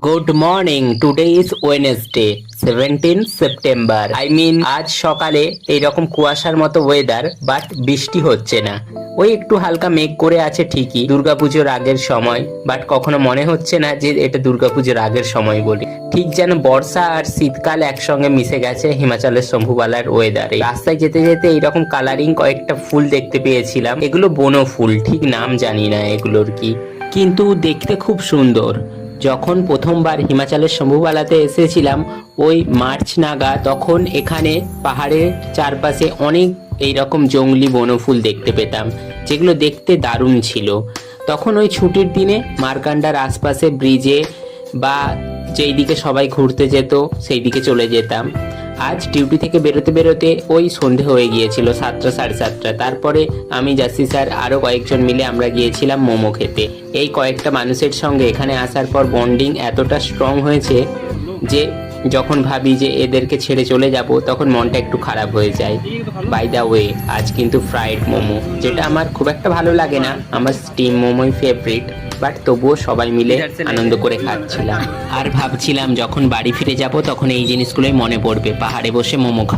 Good morning. Today is Wednesday 17 September. আজ সকালে এইরকম কুয়াশার মতো ওয়েদার, বাট বৃষ্টি হচ্ছে না। ওই একটু হালকা মেঘ করে আছে ঠিকই, দুর্গাপুজোর আগের সময়, বাট কখনো মনে হচ্ছে না যে এটা দুর্গাপুজোর আগের সময় বলি। ঠিক যেন বর্ষা আর শীতকাল একসঙ্গে মিশে গেছে হিমাচলের শম্ভুবালার ওয়েদারে। রাস্তায় যেতে যেতে এইরকম কালারিং কয়েকটা ফুল দেখতে পেয়েছিলাম। এগুলো বনো ফুল, ঠিক নাম জানি না এগুলোর কি, কিন্তু দেখতে খুব সুন্দর। যখন প্রথমবার হিমাচলের শম্ভুবালাতে এসেছিলাম ওই মার্চ নাগাদ, তখন এখানে পাহাড়ের চারপাশে অনেক এইরকম জংলি বনফুল দেখতে পেতাম, যেগুলো দেখতে দারুণ ছিল। তখন ওই ছুটির দিনে মার্কান্ডার আশপাশে ব্রিজে বা যেই দিকে সবাই ঘুরতে যেত সেই দিকে চলে যেতাম। আজ ডিউটি থেকে বেরোতে বেরোতে ওই সন্ধে হয়ে গিয়েছিল 7টা সাড়ে 7টা। তারপরে আমি জাসি স্যার আরও কয়েকজন মিলে আমরা গিয়েছিলাম মোমো খেতে। এই কয়েকটা মানুষের সঙ্গে এখানে আসার পর বন্ডিং এতটা স্ট্রং হয়েছে যে যখন ভাবি যে এদেরকে ছেড়ে চলে যাব তখন মনটা একটু খারাপ হয়ে যায়। বাই দ্য ওয়ে, আজ কিন্তু ফ্রাইড মোমো, যেটা আমার খুব একটা ভালো লাগে না, আমার স্টিম মোমোই ফেভারিট, বাট তবুও সবাই মিলে আনন্দ করে খাচ্ছিলাম। আর ভাবছিলাম যখন বাড়ি ফিরে যাব তখন এই জিনিসগুলোই মনে পড়বে, পাহাড়ে বসে মোমো খাওয়া।